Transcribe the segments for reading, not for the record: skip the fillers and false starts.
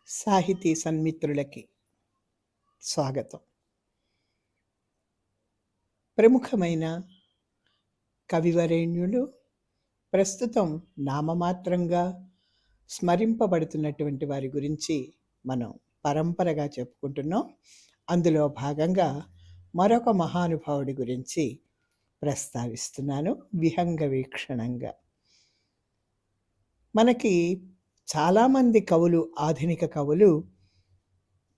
సాహితీ సన్మిత్రులకి స్వాగతం. ప్రముఖమైన కవివరేణ్యులు ప్రస్తుతం నామమాత్రంగా స్మరింపబడుతున్నటువంటి వారి గురించి మనం పరంపరగా చెప్పుకుంటున్నాం. అందులో భాగంగా మరొక మహానుభావుడి గురించి ప్రస్తావిస్తున్నాను విహంగ వీక్షణంగా. మనకి చాలామంది కవులు, ఆధునిక కవులు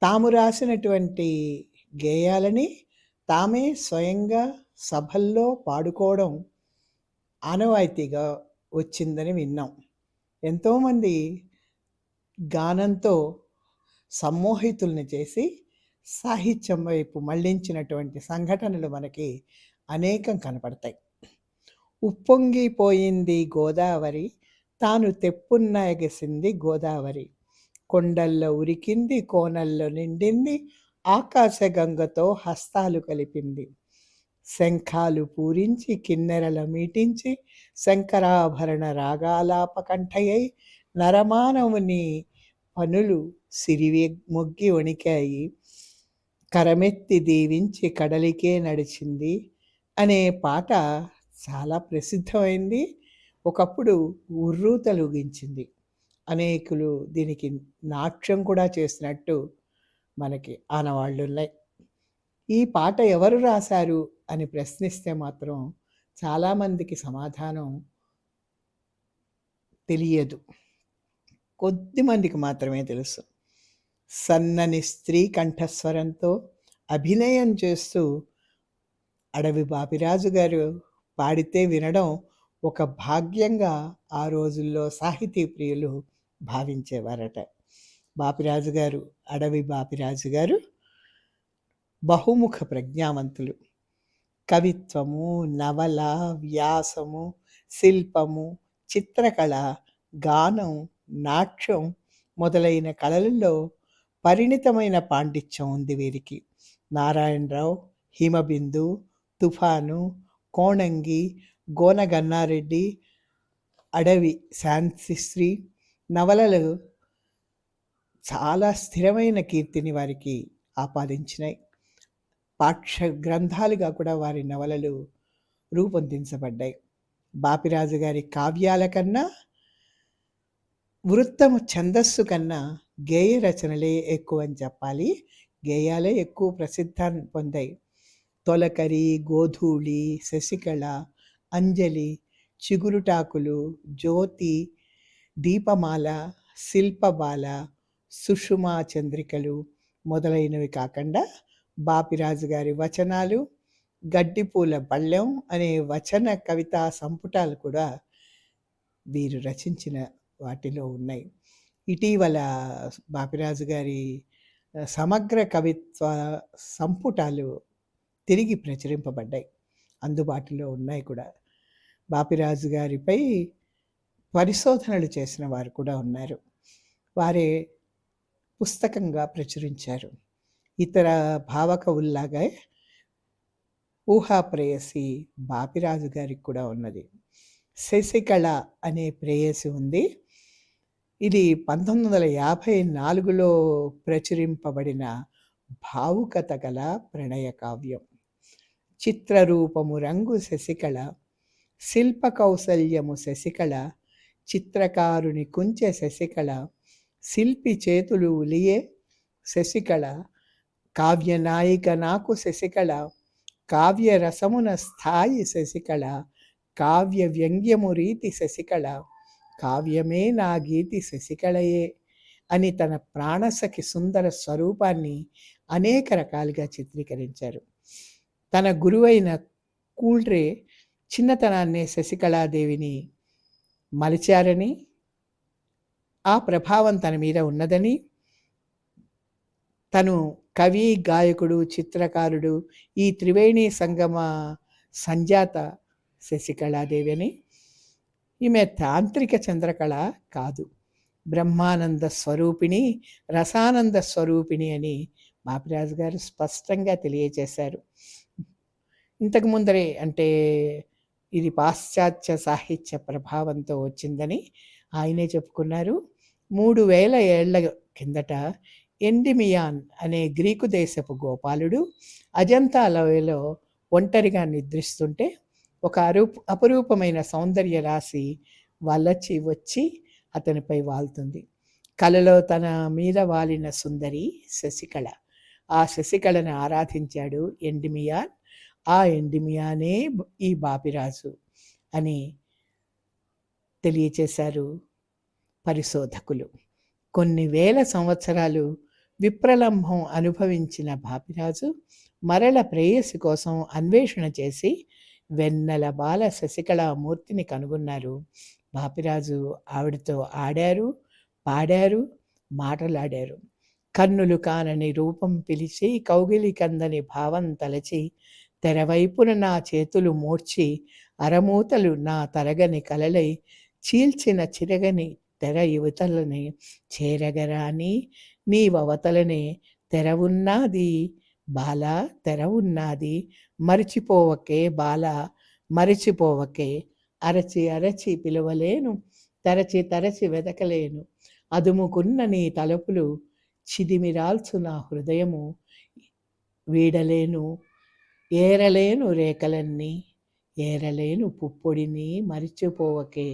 తాము రాసినటువంటి గేయాలని తామే స్వయంగా సభల్లో పాడుకోవడం ఆనవాయితీగా వచ్చిందని విన్నాం. ఎంతోమంది గానంతో సమ్మోహితుల్ని చేసి సాహిత్యం వైపు మళ్లించినటువంటి సంఘటనలు మనకి అనేకం కనపడతాయి. ఉప్పొంగిపోయింది గోదావరి, తాను తెప్పున్న ఎగసింది గోదావరి, కొండల్లో ఉరికింది కోనల్లో నిండింది, ఆకాశగంగతో హస్తాలు కలిపింది, శంఖాలు పూరించి కిన్నెరల మీటించి శంకరాభరణ రాగాలాపకంఠయై నరమానవుని పనులు సిరివి మొగ్గి వణికాయి, కరమెత్తి దీవించి కడలికే నడిచింది అనే పాట చాలా ప్రసిద్ధమైంది. ఒకప్పుడు ఉర్రూతలూగించింది. అనేకులు దీనికి నాట్యం కూడా చేసినట్టు మనకి ఆనవాళ్ళున్నాయి. ఈ పాట ఎవరు రాశారు అని ప్రశ్నిస్తే మాత్రం చాలామందికి సమాధానం తెలియదు. కొద్దిమందికి మాత్రమే తెలుసు. సన్నని స్త్రీ కంఠస్వరంతో అభినయం చేస్తూ అడవి బాపిరాజు గారు పాడితే వినడం ఒక భాగ్యంగా ఆ రోజుల్లో సాహితీ ప్రియులు భావించేవారట. బాపిరాజు గారు, అడవి బాపిరాజు గారు బహుముఖ ప్రజ్ఞావంతులు. కవిత్వము, నవల, వ్యాసము, శిల్పము, చిత్రకళ, గానం, నాట్యం మొదలైన కళలలో పరిణితమైన పాండిత్యం ఉంది వీరికి. నారాయణరావు, హిమబిందు, తుఫాను, కోణంగి, గోన గన్నారెడ్డి, అడవి శాంతిశ్రీ నవలలు చాలా స్థిరమైన కీర్తిని వారికి ఆపాదించినాయి. పాఠ్య గ్రంథాలుగా కూడా వారి నవలలు రూపొందించబడ్డాయి. బాపిరాజు గారి కావ్యాల కన్నా, వృత్తము ఛందస్సు కన్నా గేయ రచనలే ఎక్కువ అని చెప్పాలి. గేయాలే ఎక్కువ ప్రసిద్ధాన్ని పొందాయి. తొలకరి, గోధూళి, శశికళ, అంజలి, చిగురుటాకులు, జ్యోతి, దీపమాల, శిల్పబాల, సుషుమా చంద్రికలు మొదలైనవి కాకుండా బాపిరాజు గారి వచనాలు, గడ్డిపూల బళ్ళెం అనే వచన కవితా సంపుటాలు కూడా వీరు రచించిన వాటిలో ఉన్నాయి. ఇటీవల బాపిరాజు గారి సమగ్ర కవిత్వ సంపుటాలు తిరిగి ప్రచురింపబడ్డాయి, అందుబాటులో ఉన్నాయి కూడా. బాపిరాజు గారిపై పరిశోధనలు చేసిన వారు కూడా ఉన్నారు. వారే పుస్తకంగా ప్రచురించారు. ఇతర భావకవుల్లాగా ఊహా ప్రేయసి బాపిరాజు గారికి కూడా ఉన్నది. శశికళ అనే ప్రేయసి ఉంది. ఇది 1954లో ప్రచురింపబడిన భావుకత గల ప్రణయ కావ్యం. చిత్రరూపము రంగు శశికళ, శిల్ప కౌశల్యము శశికళ, చిత్రకారుని కుంచె శశికళ, శిల్పి చేతులు ఉలియే శశికళ, కావ్యనాయిక నాకు శశికళ, కావ్య రసమున స్థాయి శశికళ, కావ్య వ్యంగ్యము రీతి శశికళ, కావ్యమే నా గీతి శశికళయే అని తన ప్రాణసఖి సుందర స్వరూపాన్ని అనేక రకాలుగా చిత్రీకరించారు. తన గురువైన కూల్డ్రే చిన్నతనాన్నే శశికళాదేవిని మలిచారని, ఆ ప్రభావం తన మీద ఉన్నదని, తను కవి, గాయకుడు, చిత్రకారుడు, ఈ త్రివేణి సంగమ సంజాత శశికళాదేవి అని, ఈమె తాంత్రిక చంద్రకళ కాదు, బ్రహ్మానంద స్వరూపిణి, రసానంద స్వరూపిణి అని బాపిరాజు గారు స్పష్టంగా తెలియజేశారు. ఇంతకు ముందరే, అంటే ఇది పాశ్చాత్య సాహిత్య ప్రభావంతో వచ్చిందని ఆయనే చెప్పుకున్నారు. 3000 ఏళ్ల కిందట ఎండిమియాన్ అనే గ్రీకు దేశపు గోపాలుడు అజంతా లోయలో ఒంటరిగా నిద్రిస్తుంటే ఒక అపురూపమైన సౌందర్య రాశి వచ్చి అతనిపై వాలుతుంది. కలలో తన మీద వాలిన సుందరి శశికళ. ఆ శశికళను ఆరాధించాడు ఎండిమియాన్. ఆ ఎండిమియానే ఈ బాపిరాజు అని తెలియచేశారు పరిశోధకులు. కొన్ని వేల సంవత్సరాలు విప్రలంభం అనుభవించిన బాపిరాజు మరల ప్రేయసి కోసం అన్వేషణ చేసి వెన్నెల బాల శశికళామూర్తిని కనుగొన్నారు. బాపిరాజు ఆవిడతో ఆడారు, పాడారు, మాటలాడారు. కన్నులు కానని రూపం పిలిచి, కౌగిలి కందని భావం తలచి, తెరవైపున నా చేతులు మోర్చి, అరమూతలు నా తరగని కలలై, చీల్చిన చిరగని తెర యువతలని, చేరగరాని నీవవతలనే తెరవున్నాది బాల, తెరవున్నాది మరిచిపోవకే బాల, మరిచిపోవకే. అరచి అరచి పిలవలేను, తరచి తరచి వెదకలేను, అదుముకున్న నీ తలుపులు చిదిమిరాల్చు నా హృదయము, వీడలేను ఏరలేను రేఖలన్నీ, ఏరలేను పుప్పొడిని మరిచిపోవకే.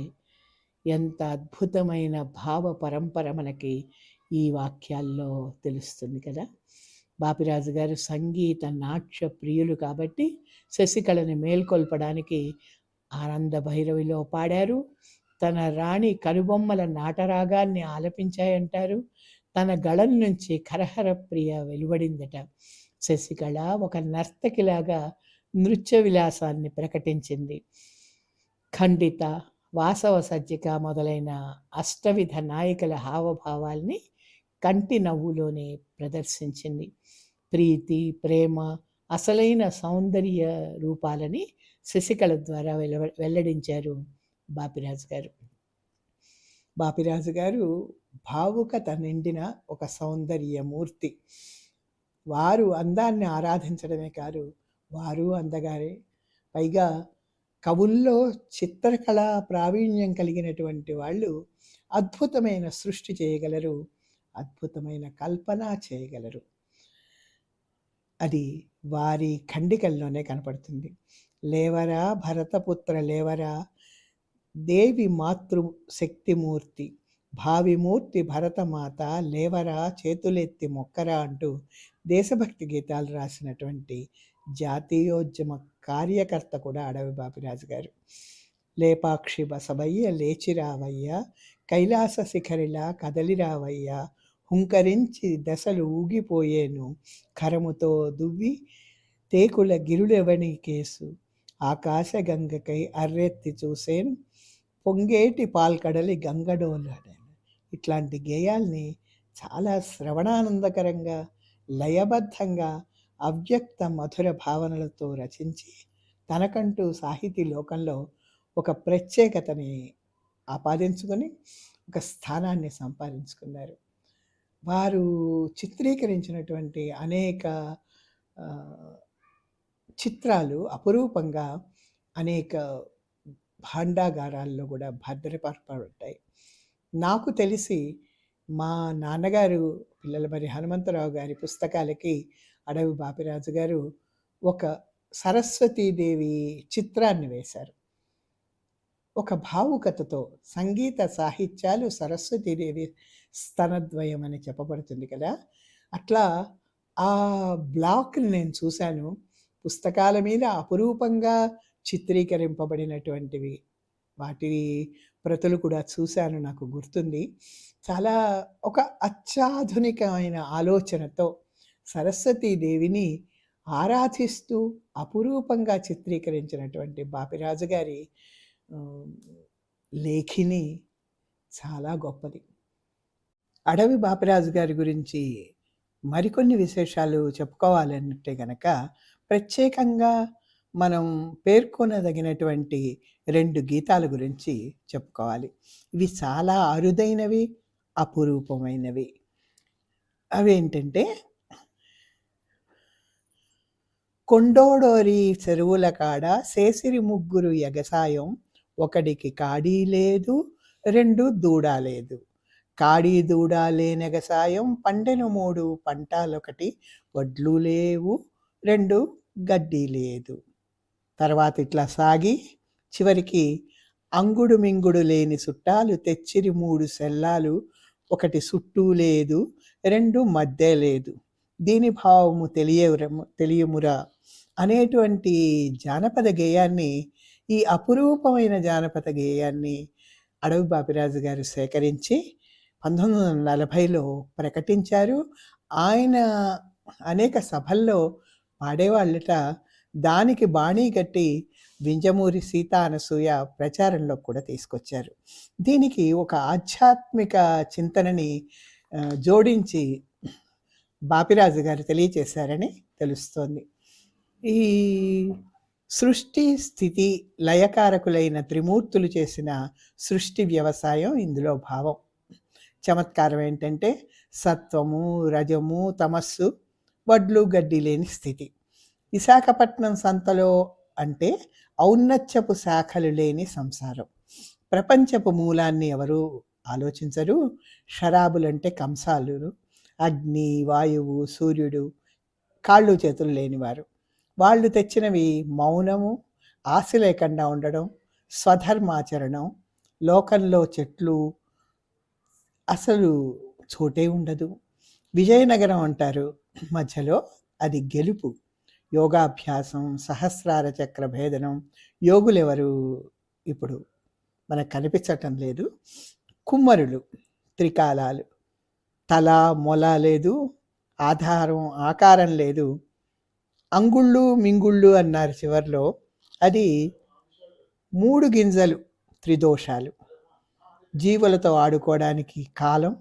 ఎంత అద్భుతమైన భావ పరంపర మనకి ఈ వాక్యాల్లో తెలుస్తుంది కదా. బాపిరాజు గారు సంగీత నాట్య ప్రియులు కాబట్టి శశికళని మేల్కొల్పడానికి ఆనంద భైరవిలో పాడారు. తన రాణి కనుబొమ్మల నాటరాగాన్ని ఆలపించాయంటారు. తన గళం నుంచి కరహర ప్రియ వెలువడిందట. శశికళ ఒక నర్తకిలాగా నృత్య విలాసాన్ని ప్రకటించింది. ఖండిత, వాసవ సజ్జిక మొదలైన అష్టవిధ నాయకుల హావభావాల్ని కంటి నవ్వులోనే ప్రదర్శించింది. ప్రీతి, ప్రేమ, అసలైన సౌందర్య రూపాలని శశికళ ద్వారా వెల్లడించారు బాపిరాజు గారు. బాపిరాజు గారు భావుకత నిండిన ఒక సౌందర్యమూర్తి. వారు అందాన్ని ఆరాధించడమే కాదు, వారు అందగారే. పైగా కవుల్లో చిత్రకళా ప్రావీణ్యం కలిగినటువంటి వాళ్ళు అద్భుతమైన సృష్టి చేయగలరు, అద్భుతమైన కల్పన చేయగలరు. అది వారి ఖండికల్లోనే కనపడుతుంది. లేవరా భరతపుత్ర లేవరా, దేవి మాతృ శక్తిమూర్తి, భావిమూర్తి భరతమాత, లేవరా చేతులెత్తి మొక్కరా అంటూ దేశభక్తి గీతాలు రాసినటువంటి జాతీయోద్యమ కార్యకర్త కూడా అడవి బాపిరాజు గారు. లేపాక్షి బసవయ్య లేచిరావయ్య, కైలాస శిఖరిలా కదలిరావయ్య, హుంకరించి దశలు ఊగిపోయేను, కరముతో దువ్వి తేకుల గిరులెవని కేసు, ఆకాశ గంగకై అర్రెత్తి చూసేను, పొంగేటి పాల్కడలి గంగడోలాడాను. ఇట్లాంటి గేయాల్ని చాలా శ్రవణానందకరంగా, లయబద్ధంగా, అవ్యక్త మధుర భావనలతో రచించి తనకంటూ సాహితీ లోకంలో ఒక ప్రత్యేకతని ఆపాదించుకొని ఒక స్థానాన్ని సంపాదించుకున్నారు. వారు చిత్రీకరించినటువంటి అనేక చిత్రాలు అపురూపంగా అనేక భాండాగారాల్లో కూడా భద్రపరపబడ్డాయి. నాకు తెలిసి మా నాన్నగారు పిల్లలమర్రి హనుమంతరావు గారి పుస్తకాలకి అడవి బాపిరాజు గారు ఒక సరస్వతీదేవి చిత్రాన్ని వేశారు. ఒక భావుకతతో. సంగీత సాహిత్యాలు సరస్వతీదేవి స్తనద్వయం అని చెప్పబడుతుంది కదా. అట్లా ఆ బ్లాక్ని నేను చూశాను. పుస్తకాల మీద అపురూపంగా చిత్రీకరింపబడినటువంటివి, వాటి ప్రతులు కూడా చూశాను, నాకు గుర్తుంది. చాలా ఒక అత్యాధునికమైన ఆలోచనతో సరస్వతీదేవిని ఆరాధిస్తూ అపురూపంగా చిత్రీకరించినటువంటి బాపిరాజు గారి లేఖిని చాలా గొప్పది. అడవి బాపిరాజు గారి గురించి మరికొన్ని విశేషాలు చెప్పుకోవాలంటే గనక ప్రత్యేకంగా మనం పేర్కొనదగినటువంటి 2 గీతాల గురించి చెప్పుకోవాలి. ఇవి చాలా అరుదైనవి, అపురూపమైనవి. అవేంటంటే, కొండోడోరి చెరువుల కాడ సేసిరి ముగ్గురు ఎగసాయం, ఒకడికి కాడీ లేదు 2 దూడా లేదు, కాడి దూడ లేనెగసాయం పండెను 3 పంటాలొకటి వడ్లు లేవు 2 గడ్డి లేదు. తర్వాత ఇట్లా సాగి చివరికి అంగుడు మింగుడు లేని సుట్టాలు తెచ్చిరి 3 సెల్లాలు ఒకటి సుట్టూ లేదు 2 మద్దె లేదు. దీని భావము తెలియమురా అనేటువంటి జానపద గేయాన్ని, ఈ అపురూపమైన జానపద గేయాన్ని అడవి బాపిరాజు గారు సేకరించి 1940లో ప్రకటించారు. ఆయన అనేక సభల్లో పాడేవాళ్ళట. దానికి బాణీ కట్టి వింజమూరి సీత అనసూయ ప్రచారంలో కూడా తీసుకొచ్చారు. దీనికి ఒక ఆధ్యాత్మిక చింతనని జోడించి బాపిరాజు గారు తెలియచేశారని తెలుస్తోంది. ఈ సృష్టి స్థితి లయకారకులైన త్రిమూర్తులు చేసిన సృష్టి వ్యవసాయం ఇందులో భావం. చమత్కారం ఏంటంటే సత్వము, రజము, తమస్సు, వడ్లు గడ్డి లేని స్థితి. విశాఖపట్నం సంతలో అంటే ఔన్నత్యపు శాఖలు లేని సంసారం. ప్రపంచపు మూలాన్ని ఎవరు ఆలోచించరు. షరాబులంటే కంసాలు, అగ్ని, వాయువు, సూర్యుడు, కాళ్ళు చేతులు లేనివారు. వాళ్ళు తెచ్చినవి మౌనము, ఆశ లేకుండా ఉండడం, స్వధర్మాచరణం. లోకంలో చెట్లు అసలు చోటే ఉండదు. విజయనగరం అంటారు, మధ్యలో అది గెలుపు. యోగాభ్యాసం, సహస్రార చక్ర భేదనం. యోగులెవరు ఇప్పుడు మనకు కనిపించటం లేదు. కుమ్మరులు, త్రికాలాలు. తల మొల లేదు, ఆకారం లేదు. అంగుళ్ళు మింగుళ్ళు అన్నారు చివర్లో. అది 3 గింజలు, త్రిదోషాలు. జీవులతో ఆడుకోవడానికి కాలం,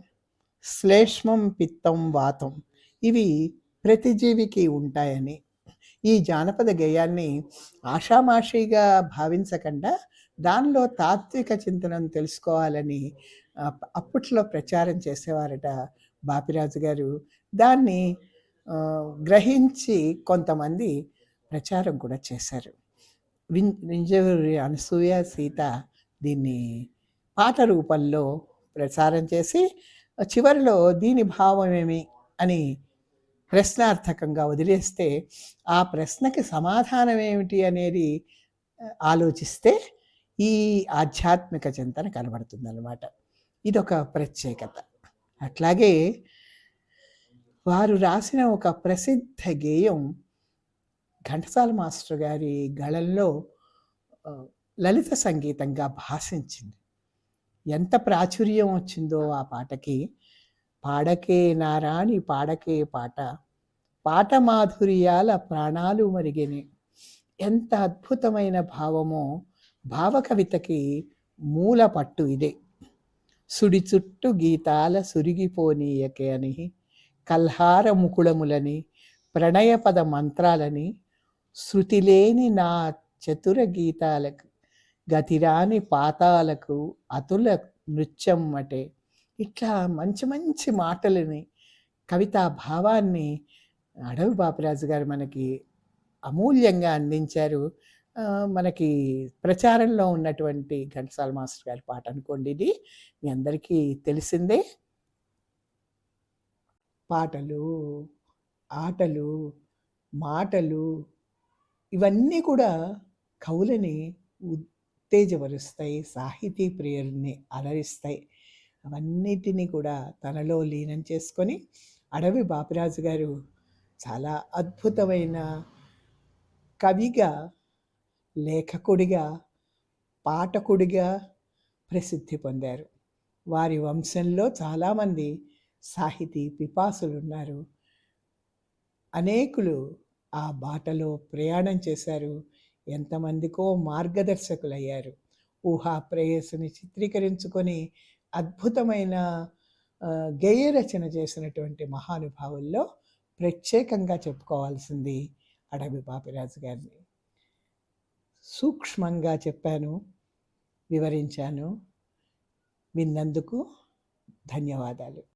శ్లేష్మం, పిత్తం, వాతం ఇవి ప్రతి జీవికి ఉంటాయని. ఈ జానపద గేయాన్ని ఆషామాషిగా భావించకుండా దానిలో తాత్విక చింతనను తెలుసుకోవాలని అప్పట్లో ప్రచారం చేసేవారట బాపిరాజు గారు. దాన్ని గ్రహించి కొంతమంది ప్రచారం కూడా చేశారు. వింజమూరి అనసూయ, సీత దీన్ని పాట రూపంలో ప్రచారం చేసి చివరిలో దీని భావమేమి అని ప్రశ్నార్థకంగా వదిలేస్తే ఆ ప్రశ్నకి సమాధానం ఏమిటి అనేది ఆలోచిస్తే ఈ ఆధ్యాత్మిక చింతన కనబడుతుందన్నమాట. ఇదొక ప్రత్యేకత. అట్లాగే వారు రాసిన ఒక ప్రసిద్ధ గేయం ఘంటసాల మాస్టర్ గారి గళంలో లలిత సంగీతంగా భాషించింది. ఎంత ప్రాచుర్యం వచ్చిందో ఆ పాటకి. పాడకే నారాణి పాడకే పాట, పాట మాధుర్యాల ప్రాణాలు మరిగెనే. ఎంత అద్భుతమైన భావమో. భావకవితకి మూల పట్టు ఇదే. సుడి చుట్టు గీతాల సురిగిపోనీయకే అని, కల్హార ముకుళములని, ప్రణయపద మంత్రాలని, శృతిలేని నా చతుర గీతాలకు, గతిరాని పాతాలకు అతుల నృత్యం అటే. ఇట్లా మంచి మంచి మాటలని, కవితా భావాన్ని అడవి బాపిరాజు గారు మనకి అమూల్యంగా అందించారు. మనకి ప్రచారంలో ఉన్నటువంటి ఘంటసాల మాస్టర్ గారి పాట అనుకోండి ఇది. మీ అందరికీ తెలిసిందే. పాటలు, ఆటలు, మాటలు ఇవన్నీ కూడా కవులని ఉత్తేజపరుస్తాయి, సాహితీ ప్రియుల్ని అలరిస్తాయి. అవన్నిటినీ కూడా తనలో లీనం చేసుకొని అడవి బాపిరాజు గారు చాలా అద్భుతమైన కవిగా, లేఖకుడిగా, పాఠకుడిగా ప్రసిద్ధి పొందారు. వారి వంశంలో చాలామంది సాహితీ పిపాసులు ఉన్నారు. అనేకులు ఆ బాటలో ప్రయాణం చేశారు. ఎంతమందికో మార్గదర్శకులయ్యారు. ఊహా ప్రేయస్సుని చిత్రీకరించుకొని అద్భుతమైన గేయ రచన చేసినటువంటి మహానుభావుల్లో ప్రత్యేకంగా చెప్పుకోవాల్సింది అడవి బాపిరాజు గారిని. సూక్ష్మంగా చెప్పాను, వివరించాను. విన్నందుకు ధన్యవాదాలు.